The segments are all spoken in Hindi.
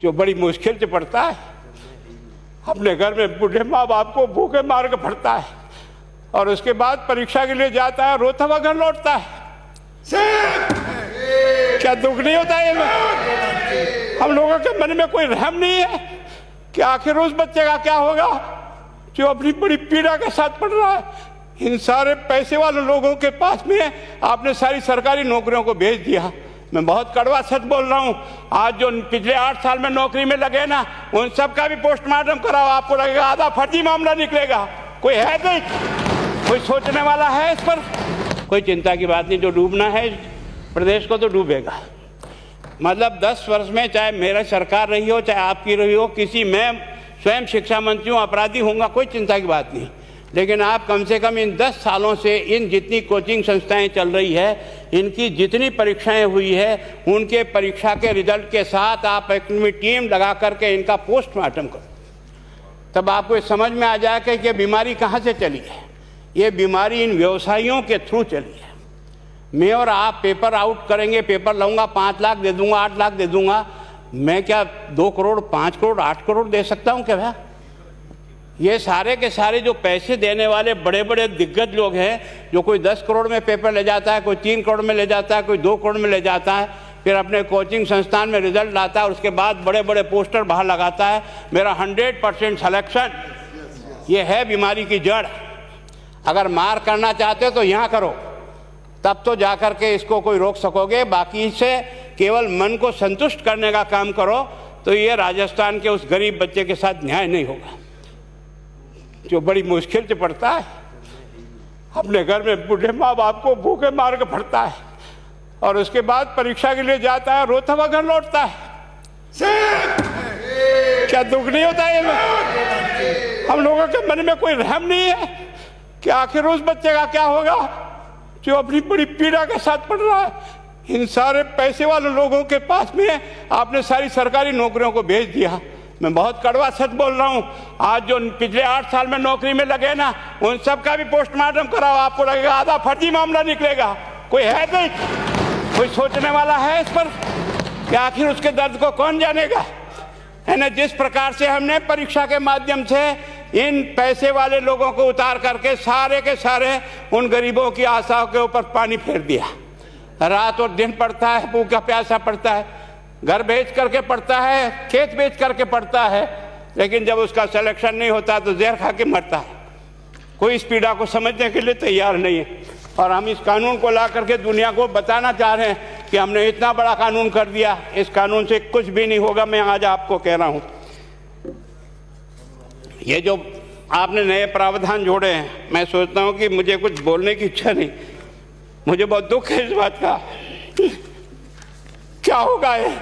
जो बड़ी मुश्किल से पढ़ता है, अपने घर में बूढ़े माँ बाप को भूखे मार के पढ़ता है और उसके बाद परीक्षा के लिए जाता है, रोता हुआ घर लौटता है। क्या दुख नहीं होता है? हम लोगों के मन में कोई रहम नहीं है कि आखिर उस बच्चे का क्या होगा जो अपनी बड़ी पीड़ा के साथ पढ़ रहा है। इन सारे पैसे वाले लोगों के पास में आपने सारी सरकारी नौकरियों को भेज दिया। मैं बहुत कड़वा सच बोल रहा हूं। आज जो पिछले 8 साल में नौकरी में लगे ना, उन सब का भी पोस्टमार्टम कराओ, आपको लगेगा आधा फर्जी मामला निकलेगा। कोई है नहीं, कोई सोचने वाला है इस पर? कोई चिंता की बात नहीं। जो डूबना है प्रदेश को तो डूबेगा। मतलब 10 वर्ष में चाहे मेरा सरकार रही हो चाहे आपकी रही हो, किसी मैं स्वयं शिक्षा मंत्री हूँ, अपराधी होऊंगा, कोई चिंता की बात नहीं। लेकिन आप कम से कम इन 10 सालों से इन जितनी कोचिंग संस्थाएं चल रही है, इनकी जितनी परीक्षाएं हुई है, उनके परीक्षा के रिजल्ट के साथ आप अपनी टीम लगा करके इनका पोस्टमार्टम करो, तब आपको समझ में आ जाएगा कि ये बीमारी कहाँ से चली है। ये बीमारी इन व्यवसायियों के थ्रू चली है। मैं और आप पेपर आउट करेंगे, पेपर लाऊंगा, 5 लाख दे दूंगा, 8 लाख दे दूंगा। मैं क्या 2 करोड़, 5 करोड़, 8 करोड़ दे सकता हूँ क्या? भैया ये सारे के सारे जो पैसे देने वाले बड़े बड़े दिग्गज लोग हैं, जो कोई 10 करोड़ में पेपर ले जाता है, कोई 3 करोड़ में ले जाता है, कोई 2 करोड़ में ले जाता है, फिर अपने कोचिंग संस्थान में रिजल्ट लाता है और उसके बाद बड़े बड़े पोस्टर बाहर लगाता है, मेरा 100% सिलेक्शन। ये है बीमारी की जड़। अगर मार करना चाहते हो तो यहाँ करो, तब तो जाकर के इसको कोई रोक सकोगे। बाकी से केवल मन को संतुष्ट करने का काम करो तो ये राजस्थान के उस गरीब बच्चे के साथ न्याय नहीं होगा, जो बड़ी मुश्किल से पढ़ता है, अपने घर में बूढ़े माँ बाप को भूखे मार के पढ़ता है और उसके बाद परीक्षा के लिए जाता है, रोता हुआ घर लौटता है। क्या दुख नहीं होता है? हम लोगों के मन में कोई रहम नहीं है कि आखिर उस बच्चे का क्या होगा जो अपनी बड़ी पीड़ा के साथ पढ़ रहा है। इन सारे पैसे वाले लोगों के पास में आपने सारी सरकारी नौकरियों को भेज दिया। मैं बहुत कड़वा सच बोल रहा हूं। आज जो पिछले 8 साल में नौकरी में लगे ना, उन सब का भी पोस्टमार्टम कराओ, आपको लगेगा आधा फर्जी मामला निकलेगा। कोई है नहीं, कोई सोचने वाला है इस पर कि आखिर उसके दर्द को कौन जानेगा? है ना। जिस प्रकार से हमने परीक्षा के माध्यम से इन पैसे वाले लोगों को उतार करके सारे के सारे उन गरीबों की आशाओं के ऊपर पानी फेर दिया। रात और दिन पढ़ता है, भूखा प्यासा पढ़ता है, घर बेच करके पढ़ता है, खेत बेच करके पढ़ता है, लेकिन जब उसका सिलेक्शन नहीं होता तो जहर खा के मरता है। कोई इस पीड़ा को समझने के लिए तैयार नहीं है। और हम इस कानून को ला करके दुनिया को बताना चाह रहे हैं कि हमने इतना बड़ा कानून कर दिया, इस कानून से कुछ भी नहीं होगा। मैं आज आपको कह रहा हूं, ये जो आपने नए प्रावधान जोड़े हैं, मैं सोचता हूं कि मुझे कुछ बोलने की इच्छा नहीं, मुझे बहुत दुख है इस बात का। क्या होगा ये?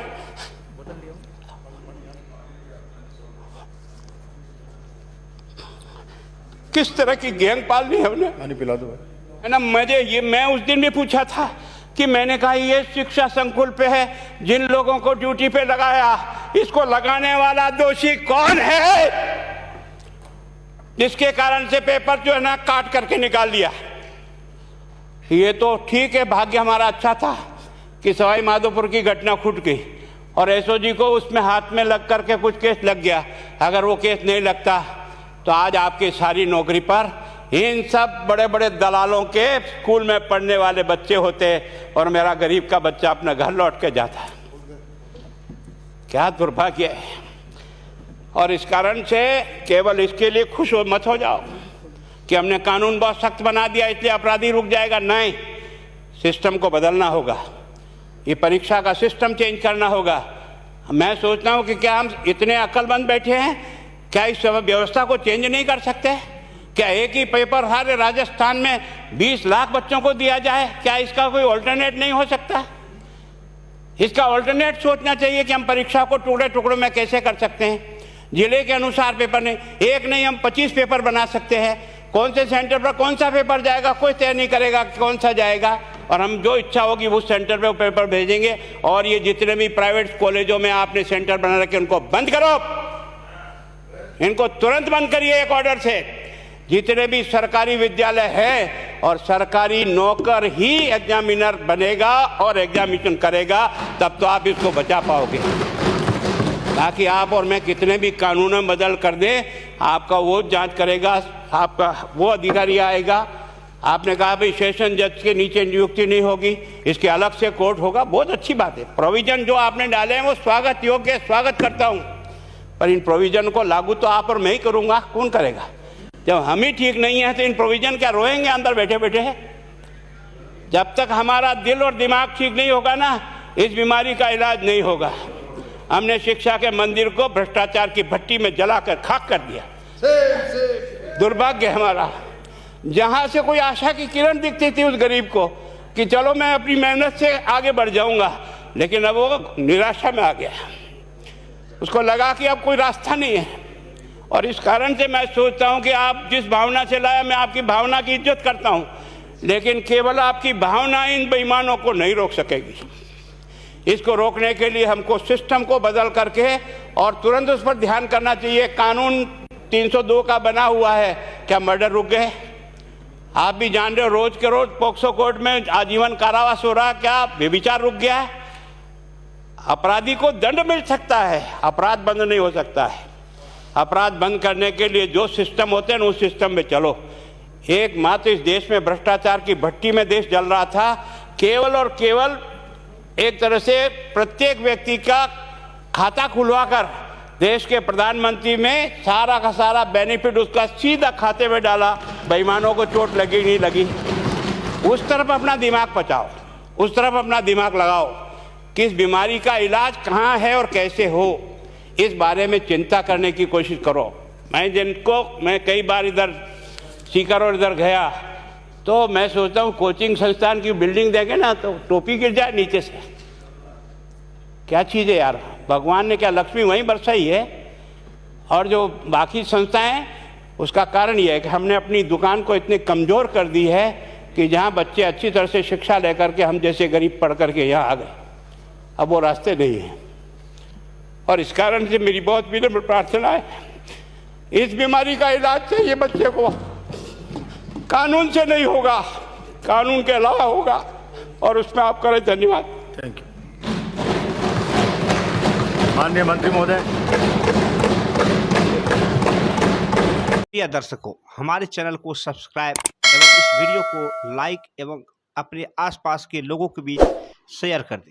किस तरह की गैंग पालनी है हमने? पानी पिला दो है ना। मैं उस दिन भी पूछा था कि मैंने कहा ये शिक्षा संकुल पे है, जिन लोगों को ड्यूटी पे लगाया, इसको लगाने वाला दोषी कौन है, जिसके कारण से पेपर जो है ना काट करके निकाल दिया। ये तो ठीक है, भाग्य हमारा अच्छा था कि सवाई माधोपुर की घटना खुट गई और एसओजी को उसमें हाथ में लग करके कुछ केस लग गया। अगर वो केस नहीं लगता तो आज आपकी सारी नौकरी पर इन सब बड़े बड़े दलालों के स्कूल में पढ़ने वाले बच्चे होते और मेरा गरीब का बच्चा अपना घर लौट के जाता। क्या दुर्भाग्य है। और इस कारण से केवल इसके लिए खुश मत हो जाओ कि हमने कानून बहुत सख्त बना दिया इसलिए अपराधी रुक जाएगा। नहीं, सिस्टम को बदलना होगा, ये परीक्षा का सिस्टम चेंज करना होगा। मैं सोचता हूँ कि क्या हम इतने अक्लमंद बैठे हैं, क्या इस व्यवस्था को चेंज नहीं कर सकते? क्या एक ही पेपर सारे राजस्थान में 20 लाख बच्चों को दिया जाए? क्या इसका कोई ऑल्टरनेट नहीं हो सकता? इसका ऑल्टरनेट सोचना चाहिए कि हम परीक्षा को टुकड़े टुकड़ों में कैसे कर सकते हैं। जिले के अनुसार पेपर नहीं, एक नहीं हम 25 पेपर बना सकते हैं। कौन से सेंटर पर कौन सा पेपर जाएगा कोई तय नहीं करेगा कौन सा जाएगा, और हम जो इच्छा होगी उस सेंटर पे वो पेपर भेजेंगे। और ये जितने भी प्राइवेट कॉलेजों में आपने सेंटर बना रखे उनको बंद करो, इनको तुरंत बंद करिए एक ऑर्डर से। जितने भी सरकारी विद्यालय है और सरकारी नौकर ही एग्जामिनर बनेगा और एग्जामिनेशन करेगा, तब तो आप इसको बचा पाओगे। ताकि आप और मैं कितने भी कानून में बदल कर दें, आपका वो जांच करेगा, आपका वो अधिकारी आएगा। आपने कहा भाई सेशन जज के नीचे नियुक्ति नहीं होगी, इसके अलग से कोर्ट होगा, बहुत अच्छी बात है। प्रोविजन जो आपने डाले हैं वो स्वागत योग्य है, स्वागत करता हूँ, पर इन प्रोविजन को लागू तो आप और मैं ही करूँगा, कौन करेगा? जब हम ही ठीक नहीं है तो इन प्रोविजन क्या रोएंगे अंदर बैठे बैठे? जब तक हमारा दिल और दिमाग ठीक नहीं होगा ना, इस बीमारी का इलाज नहीं होगा। हमने शिक्षा के मंदिर को भ्रष्टाचार की भट्टी में जलाकर खाक कर दिया। दुर्भाग्य हमारा, जहां से कोई आशा की किरण दिखती थी उस गरीब को कि चलो मैं अपनी मेहनत से आगे बढ़ जाऊंगा, लेकिन अब वो निराशा में आ गया। उसको लगा कि अब कोई रास्ता नहीं है। और इस कारण से मैं सोचता हूं कि आप जिस भावना से लाया, मैं आपकी भावना की इज्जत करता हूं, लेकिन केवल आपकी भावना इन बेईमानों को नहीं रोक सकेगी। इसको रोकने के लिए हमको सिस्टम को बदल करके और तुरंत उस पर ध्यान करना चाहिए। कानून 302 का बना हुआ है, क्या मर्डर रुक गए? आप भी जान रहे हो, रोज के रोज पोक्सो कोर्ट में आजीवन कारावास हो रहा, क्या व्यभिचार रुक गया है? अपराधी को दंड मिल सकता है, अपराध बंद नहीं हो सकता है। अपराध बंद करने के लिए जो सिस्टम होते हैं उस सिस्टम में चलो। एकमात्र इस देश में भ्रष्टाचार की भट्टी में देश जल रहा था, केवल और केवल एक तरह से प्रत्येक व्यक्ति का खाता खुलवाकर देश के प्रधानमंत्री में सारा का सारा बेनिफिट उसका सीधा खाते में डाला। बेईमानों को चोट लगी नहीं लगी, उस तरफ अपना दिमाग बचाओ, उस तरफ अपना दिमाग लगाओ कि इस बीमारी का इलाज कहाँ है और कैसे हो, इस बारे में चिंता करने की कोशिश करो। मैं कई बार इधर सीकर और इधर गया तो मैं सोचता हूँ कोचिंग संस्थान की बिल्डिंग देंगे ना तो टोपी गिर जाए नीचे से। क्या चीज़ है यार, भगवान ने क्या लक्ष्मी वहीं बरसाई है? और जो बाकी संस्थाएं हैं उसका कारण यह है कि हमने अपनी दुकान को इतनी कमज़ोर कर दी है कि जहाँ बच्चे अच्छी तरह से शिक्षा लेकर के हम जैसे गरीब पढ़ करके यहाँ आ गए, अब वो रास्ते नहीं हैं। और इस कारण से मेरी बहुत विनम्र प्रार्थना है, इस बीमारी का इलाज चाहिए बच्चे को, कानून से नहीं होगा, कानून के अलावा होगा, और उसमें आप करें। धन्यवाद। Thank you. माननीय मंत्री महोदय। प्रिय दर्शकों, हमारे चैनल को सब्सक्राइब एवं इस वीडियो को लाइक एवं अपने आसपास के लोगों के बीच शेयर कर दें।